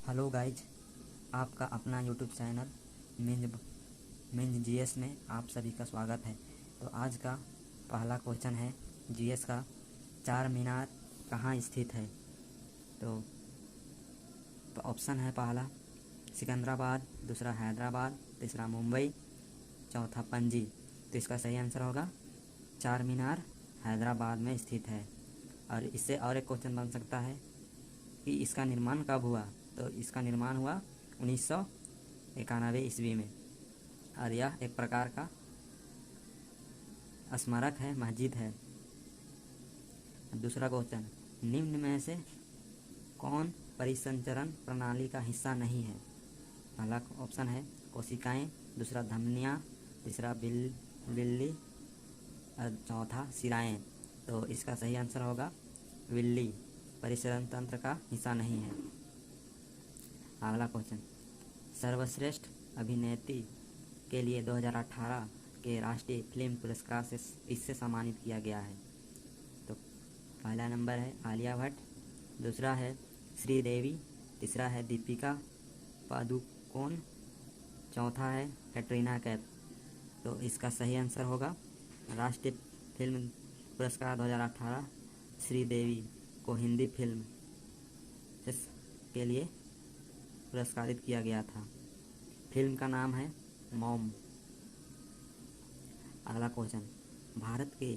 Hello guys, आपका अपना YouTube channel Minz GS में आप सभी का स्वागत है। तो आज का पहला क्वेश्चन है जीएस का, चार मीनार कहाँ स्थित है। तो ऑप्शन है पहला सिकंदराबाद, दूसरा हैदराबाद, तीसरा मुंबई, चौथा पणजी। तो इसका सही आंसर होगा चार मीनार हैदराबाद में स्थित है। और इससे और एक क्वेश्चन बन सकता है कि इसका निर्माण कब हुआ। तो इसका निर्माण हुआ 1991 ईस्वी में, और यह एक प्रकार का स्मारक है, मस्जिद है। दूसरा क्वेश्चन, निम्न में से कौन परिसंचरण प्रणाली का हिस्सा नहीं है। पहला ऑप्शन है कोशिकाएं, दूसरा धमनियाँ, तीसरा बिल्ली और चौथा सिराएं। तो इसका सही आंसर होगा बिल्ली परिसरण तंत्र का हिस्सा नहीं है। अगला क्वेश्चन, सर्वश्रेष्ठ अभिनेत्री के लिए 2018 के राष्ट्रीय फिल्म पुरस्कार से इससे सम्मानित किया गया है। तो पहला नंबर है आलिया भट्ट, दूसरा है श्रीदेवी, तीसरा है दीपिका पादुकोण, चौथा है कैटरीना कैफ। तो इसका सही आंसर होगा राष्ट्रीय फिल्म पुरस्कार 2018 श्रीदेवी को हिंदी फिल्म के लिए पुरस्कारित किया गया था। फिल्म का नाम है मॉम। अगला क्वेश्चन, भारत के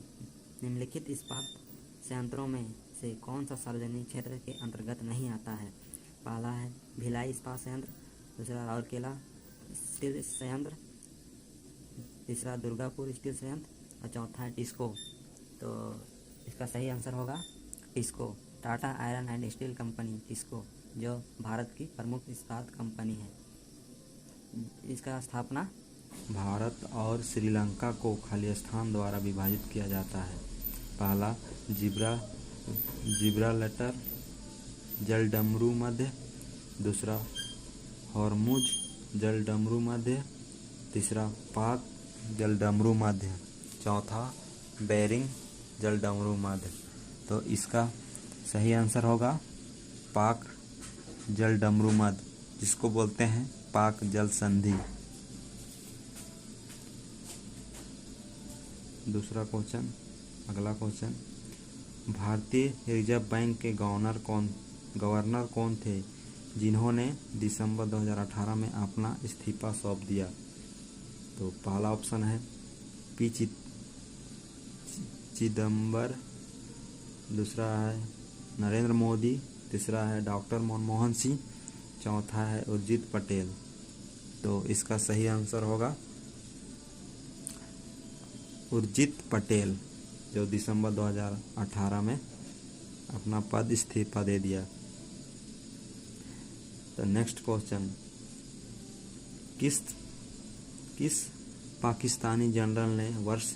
निम्नलिखित इस्पात संयंत्रों में से कौन सा सार्वजनिक क्षेत्र के अंतर्गत नहीं आता है। पहला है भिलाई इस्पात संयंत्र, दूसरा राउरकेला स्टील संयंत्र, तीसरा दुर्गापुर स्टील संयंत्र और चौथा है टिस्को। तो इसका सही आंसर होगा TISCO, Tata iron and steel company TISCO, जो भारत की प्रमुख इस्पात कंपनी है। इसका स्थापना भारत और श्रीलंका को खालिस्तान द्वारा विभाजित किया जाता है। पहला जिब्राल्टर जलडमरू मध्य, दूसरा हॉर्मुज जलडमरू मध्य, तीसरा पाक जलडमरू मध्य, चौथा बेरिंग जलडमरू मध्य। तो इसका सही आंसर होगा पाक जलडमरू मध्य, जिसको बोलते हैं पाक जल संधि। दूसरा क्वेश्चन, अगला क्वेश्चन, भारतीय रिजर्व बैंक के गवर्नर कौन थे जिन्होंने दिसंबर 2018 में अपना इस्तीफा सौंप दिया। तो पहला ऑप्शन है पी चिदम्बर, दूसरा है नरेंद्र मोदी, तीसरा है डॉक्टर मनमोहन सिंह, चौथा है उर्जित पटेल। तो इसका सही आंसर होगा उर्जित पटेल, जो दिसंबर 2018 में अपना पद इस्तीफा दे दिया। तो नेक्स्ट क्वेश्चन, किस पाकिस्तानी जनरल ने वर्ष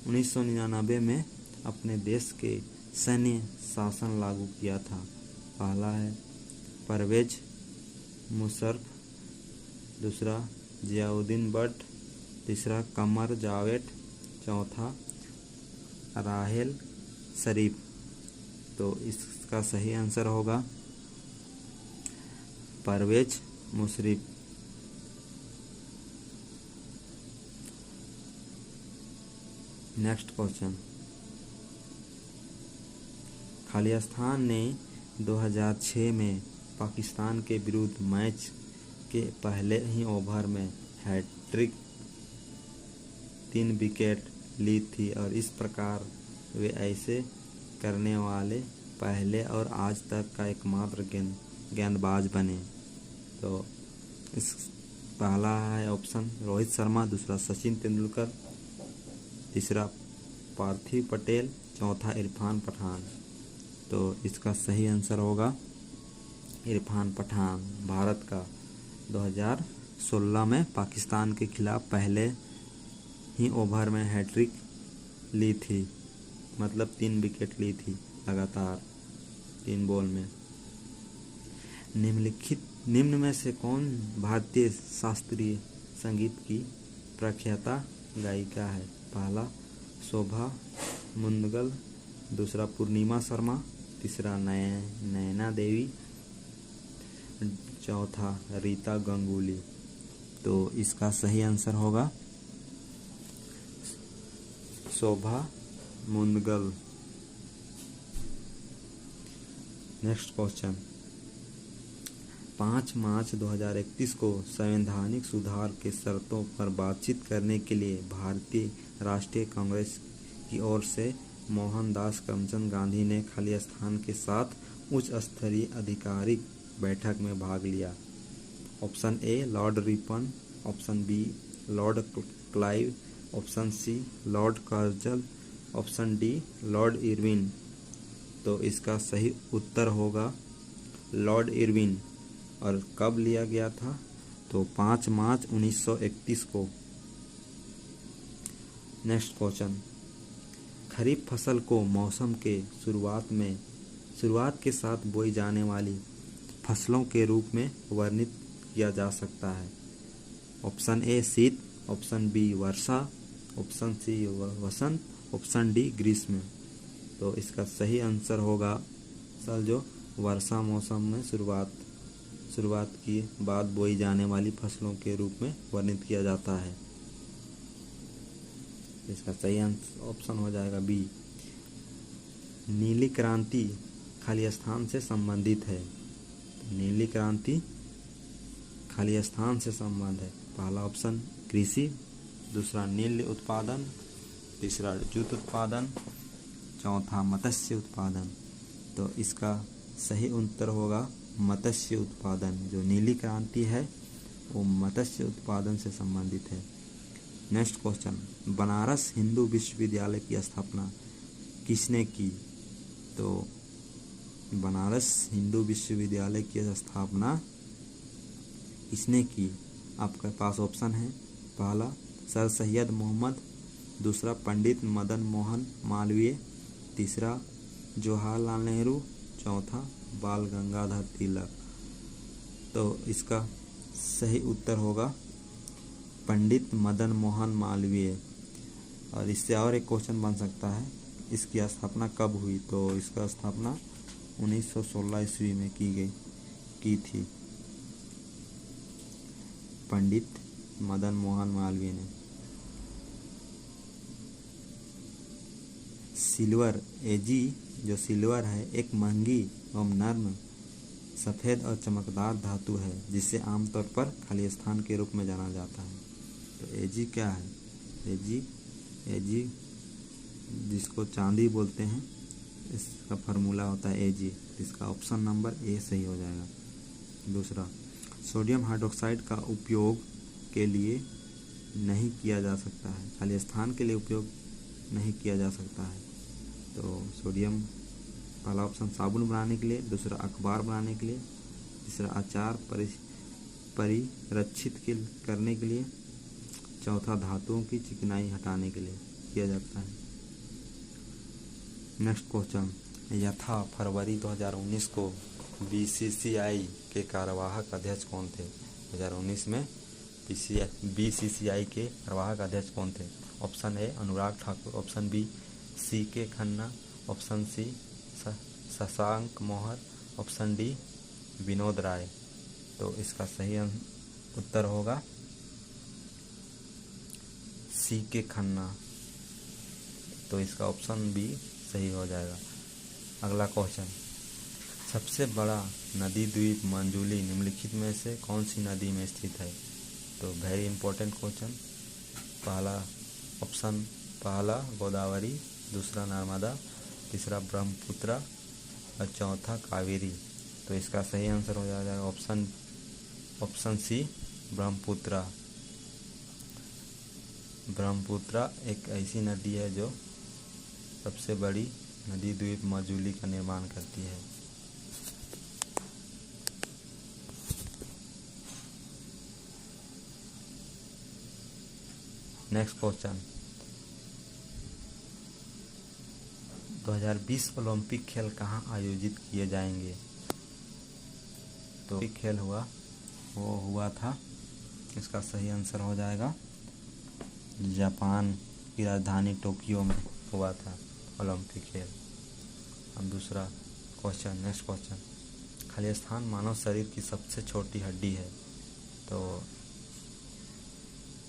1999 में अपने देश के सैन्य शासन लागू किया था। पहला है परवेज मुशर्रफ, दूसरा जियाउद्दीन भट्ट, तीसरा कमर जावेद, चौथा राहेल शरीफ। तो इसका सही आंसर होगा परवेज मुशर्रफ। नेक्स्ट क्वेश्चन, खालिस्तान ने 2006 में पाकिस्तान के विरुद्ध मैच के पहले ही ओवर में हैट्रिक 3 विकेट ली थी और इस प्रकार वे ऐसे करने वाले पहले और आज तक का एकमात्र गेंदबाज बने। तो इस पहला है ऑप्शन रोहित शर्मा, दूसरा सचिन तेंदुलकर, तीसरा पार्थिव पटेल, चौथा इरफान पठान। तो इसका सही आंसर होगा इरफान पठान। भारत का 2016 में पाकिस्तान के खिलाफ पहले ही ओवर में हैट्रिक ली थी, मतलब 3 विकेट ली थी लगातार 3 बॉल में। निम्न में से कौन भारतीय शास्त्रीय संगीत की प्रख्यात गायिका है। पहला शोभा मुदगल, दूसरा पूर्णिमा शर्मा, तीसरा नैना देवी, चौथा रीता गंगुली। तो इसका सही आंसर होगा शोभा मुदगल। नेक्स्ट क्वेश्चन, 5 मार्च 2031 को संवैधानिक सुधार के शर्तों पर बातचीत करने के लिए भारतीय राष्ट्रीय कांग्रेस की ओर से मोहनदास करमचंद गांधी ने खालिस्तान के साथ उच्च स्तरीय आधिकारिक बैठक में भाग लिया। Option A lord Ripon, option B lord Clive, option C lord Curzon, option D lord Irwin. तो इसका सही उत्तर होगा लॉर्ड इरविन। और कब लिया गया था? तो 5 मार्च 1931 को। नेक्स्ट क्वेश्चन, खरीफ फसल को मौसम के शुरुआत के साथ बोई जाने वाली फसलों के रूप में वर्णित किया जा सकता है। ऑप्शन ए शीत, ऑप्शन बी वर्षा, ऑप्शन सी वसंत, ऑप्शन डी ग्रीष्म। तो इसका सही आंसर होगा जो वर्षा मौसम में शुरुआत के बाद बोई जाने वाली फसलों के रूप में वर्णित किया जाता है। इसका सही ऑप्शन हो जाएगा बी। नीली क्रांति खालिस्तान से संबंधित है। नीली क्रांति खालिस्तान से संबंध है। पहला ऑप्शन कृषि, दूसरा नील उत्पादन, तीसरा जूट उत्पादन, चौथा मत्स्य उत्पादन। तो इसका सही उत्तर होगा मत्स्य उत्पादन। जो नीली क्रांति है वो मत्स्य उत्पादन से संबंधित है। नेक्स्ट क्वेश्चन, बनारस हिंदू विश्वविद्यालय की स्थापना किसने की? तो बनारस हिंदू विश्वविद्यालय की स्थापना किसने की? आपके पास ऑप्शन है, पहला सर सैयद मोहम्मद, दूसरा पंडित मदन मोहन मालवीय, तीसरा जवाहरलाल नेहरू, चौथा बाल गंगाधर तिलक। तो इसका सही उत्तर होगा पंडित मदन मोहन मालवीय। और इससे और एक क्वेश्चन बन सकता है, इसकी स्थापना कब हुई? तो इसका स्थापना 1916 ईस्वी में की थी पंडित मदन मोहन मालवीय ने। सिल्वर एजी, जो सिल्वर है एक महंगी एवं नर्म सफ़ेद और चमकदार धातु है जिसे आमतौर पर खालिस्तान के रूप में जाना जाता है। तो एजी क्या है? एजी जिसको चांदी बोलते हैं, इसका फार्मूला होता है एजी। इसका ऑप्शन नंबर ए सही हो जाएगा। दूसरा, सोडियम हाइड्रोक्साइड का उपयोग के लिए नहीं किया जा सकता है, खालिस्तान के लिए उपयोग नहीं किया जा सकता है। तो सोडियम, पहला ऑप्शन साबुन बनाने के लिए, दूसरा अखबार बनाने के लिए, तीसरा अचार परिरक्षित करने के लिए, चौथा धातुओं की चिकनाई हटाने के लिए किया जाता है। नेक्स्ट क्वेश्चन, यथा फरवरी 2019 को बीसीसीआई के कार्यवाहक अध्यक्ष कौन थे? 2019 में बीसीसीआई के कार्यवाहक अध्यक्ष कौन थे? Option A Anurag Thakur, option B CK Khanna, option C Shashank Mohar, option D Vinod Rai. तो इसका सही उत्तर होगा CK खन्ना। तो इसका ऑप्शन बी सही हो जाएगा। अगला क्वेश्चन, सबसे बड़ा नदी द्वीप मंजूली निम्नलिखित में से कौन सी नदी में स्थित है? तो वेरी इंपॉर्टेंट क्वेश्चन। पहला गोदावरी, दूसरा नर्मदा, तीसरा ब्रह्मपुत्र और चौथा कावेरी। तो इसका सही आंसर हो जाएगा ऑप्शन सी ब्रह्मपुत्र। ब्रह्मपुत्र एक ऐसी नदी है जो सबसे बड़ी नदी द्वीप मजूली का निर्माण करती है। नेक्स्ट क्वेश्चन, 2020 ओलंपिक खेल कहाँ आयोजित किए जाएंगे? तो खेल हुआ था, इसका सही आंसर हो जाएगा जापान की राजधानी टोक्यो में हुआ था ओलंपिक खेल। अब दूसरा क्वेश्चन, नेक्स्ट क्वेश्चन, खालिस्तान मानव शरीर की सबसे छोटी हड्डी है। तो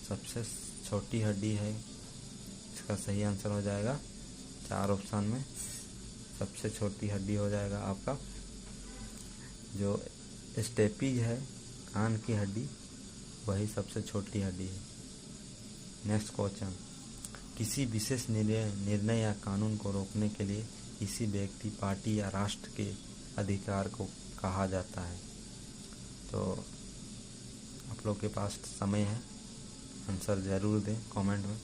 सबसे छोटी हड्डी है, इसका सही आंसर हो जाएगा 4 ऑप्शन में सबसे छोटी हड्डी हो जाएगा आपका जो स्टेपीज है, कान की हड्डी, वही सबसे छोटी हड्डी है। नेक्स्ट क्वेश्चन, किसी विशेष निर्णय या कानून को रोकने के लिए किसी व्यक्ति, पार्टी या राष्ट्र के अधिकार को कहा जाता है। तो आप लोग के पास समय है, आंसर ज़रूर दें कमेंट में।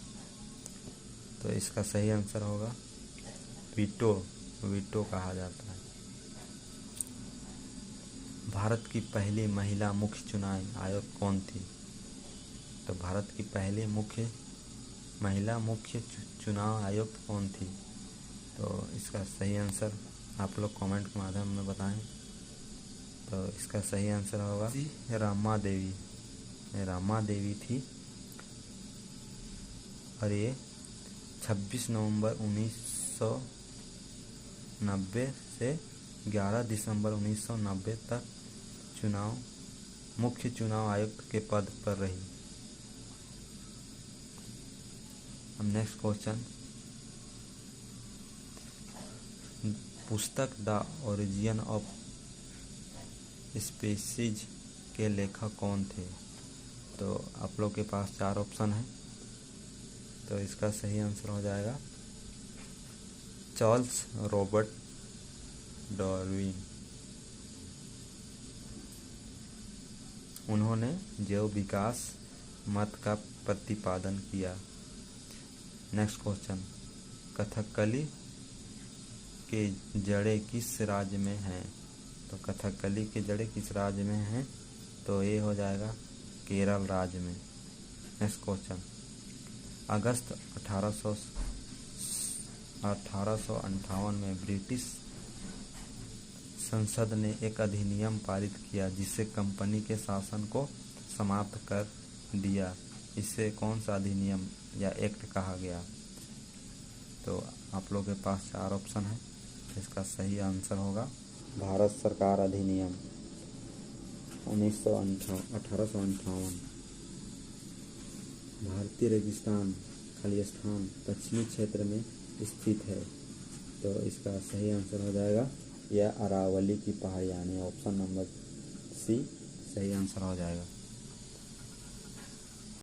तो इसका सही आंसर होगा वीटो, वीटो कहा जाता है। भारत की पहली महिला मुख्य चुनाव आयुक्त कौन थी? तो भारत की पहली महिला मुख्य चुनाव आयुक्त कौन थी? तो इसका सही आंसर आप लोग कमेंट के माध्यम में बताएं। तो इसका सही आंसर होगा रमा देवी, रमा देवी थी। और ये 26 नवंबर 1990 से 11 दिसंबर 1990 तक मुख्य चुनाव आयुक्त के पद पर रही। अब नेक्स्ट क्वेश्चन, पुस्तक द ओरिजिन ऑफ स्पीसीज के लेखक कौन थे? तो आप लोग के पास 4 ऑप्शन है। तो इसका सही आंसर हो जाएगा चार्ल्स रॉबर्ट डार्विन। उन्होंने जैव विकास मत का प्रतिपादन किया। नेक्स्ट क्वेश्चन, कथकली के जड़ें किस राज्य में हैं? तो कथकली के जड़ें किस राज्य में हैं? तो ये हो जाएगा केरल राज्य में। नेक्स्ट क्वेश्चन, अगस्त 1858 में ब्रिटिश संसद ने एक अधिनियम पारित किया जिससे कंपनी के शासन को समाप्त कर दिया। इसे कौन सा अधिनियम या एक्ट कहा गया? तो आप लोग के पास 4 ऑप्शन है। इसका सही आंसर होगा भारत सरकार अधिनियम 1858। भारतीय रेगिस्तान खालिस्तान पश्चिमी क्षेत्र में स्थित है। तो इसका सही आंसर हो जाएगा यह अरावली की पहाड़ी, यानी ऑप्शन नंबर सी सही आंसर हो जाएगा।